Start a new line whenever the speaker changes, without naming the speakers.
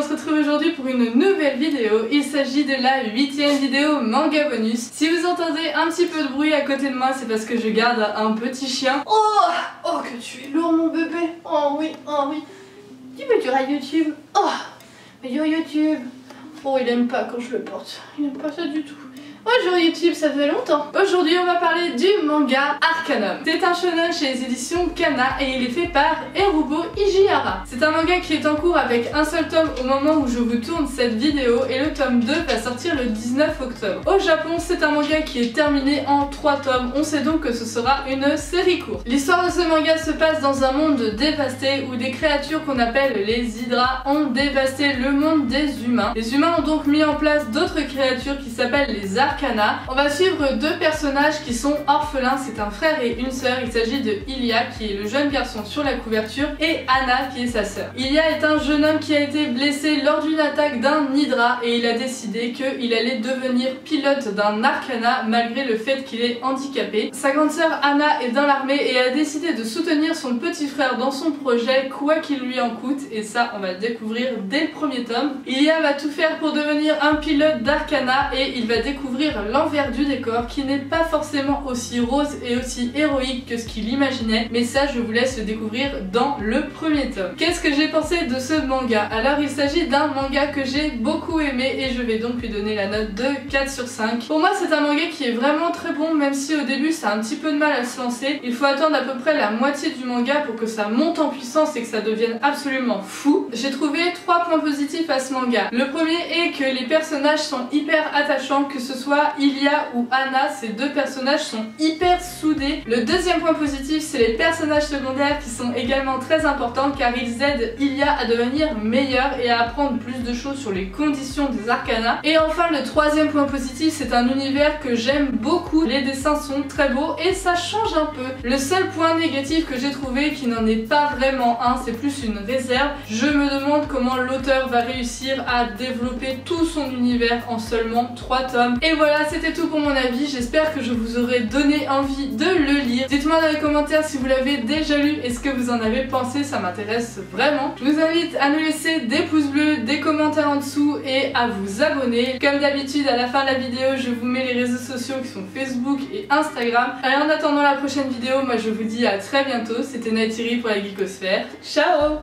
on se retrouve aujourd'hui pour une nouvelle vidéo. Il s'agit de la 8e vidéo manga bonus. Si vous entendez un petit peu de bruit à côté de moi, c'est parce que je garde un petit chien. Oh que tu es lourd mon bébé. Oh oui. Tu veux dire à YouTube? Oh, mais dire YouTube. Oh, il aime pas quand je le porte. Il aime pas ça du tout. Bonjour YouTube, ça fait longtemps. Aujourd'hui on va parler du manga Arcanum. C'est un shonen chez les éditions Kana et il est fait par Erubo Ijihara. C'est un manga qui est en cours avec un seul tome au moment où je vous tourne cette vidéo et le tome 2 va sortir le 19 octobre. Au Japon, c'est un manga qui est terminé en 3 tomes. On sait donc que ce sera une série courte. L'histoire de ce manga se passe dans un monde dévasté où des créatures qu'on appelle les Hydras ont dévasté le monde des humains. Les humains ont donc mis en place d'autres créatures qui s'appellent les Arcana. On va suivre deux personnages qui sont orphelins, c'est un frère et une sœur. Il s'agit de Ilya qui est le jeune garçon sur la couverture et Anna qui est sa sœur. Ilya est un jeune homme qui a été blessé lors d'une attaque d'un Hydra et il a décidé qu'il allait devenir pilote d'un Arcana malgré le fait qu'il est handicapé. Sa grande sœur Anna est dans l'armée et a décidé de soutenir son petit frère dans son projet quoi qu'il lui en coûte, et ça on va le découvrir dès le premier tome. Ilya va tout faire pour devenir un pilote d'Arcana et il va découvrir l'envers du décor qui n'est pas forcément aussi rose et aussi héroïque que ce qu'il imaginait, mais ça je vous laisse le découvrir dans le premier tome. Qu'est-ce que j'ai pensé de ce manga? Alors il s'agit d'un manga que j'ai beaucoup aimé et je vais donc lui donner la note de 4 sur 5. Pour moi c'est un manga qui est vraiment très bon, même si au début ça a un petit peu de mal à se lancer. Il faut attendre à peu près la moitié du manga pour que ça monte en puissance et que ça devienne absolument fou. J'ai trouvé 3 points positifs à ce manga. Le premier est que les personnages sont hyper attachants, que ce soit Ilya ou Anna, ces deux personnages sont hyper soudés. Le deuxième point positif, c'est les personnages secondaires qui sont également très importants car ils aident Ilya à devenir meilleur et à apprendre plus de choses sur les conditions des Arcana. Et enfin le troisième point positif, c'est un univers que j'aime beaucoup. Les dessins sont très beaux et ça change un peu. Le seul point négatif que j'ai trouvé, qui n'en est pas vraiment un, c'est plus une réserve. Je me demande comment l'auteur va réussir à développer tout son univers en seulement 3 tomes. Et voilà, c'était tout pour mon avis. J'espère que je vous aurai donné envie de le lire. Dites-moi dans les commentaires si vous l'avez déjà lu et ce que vous en avez pensé, ça m'intéresse vraiment. Je vous invite à nous laisser des pouces bleus, des commentaires en dessous et à vous abonner. Comme d'habitude, à la fin de la vidéo, je vous mets les réseaux sociaux qui sont Facebook et Instagram. Allez, en attendant la prochaine vidéo, moi je vous dis à très bientôt. C'était Neytiri pour la Geekosphère. Ciao!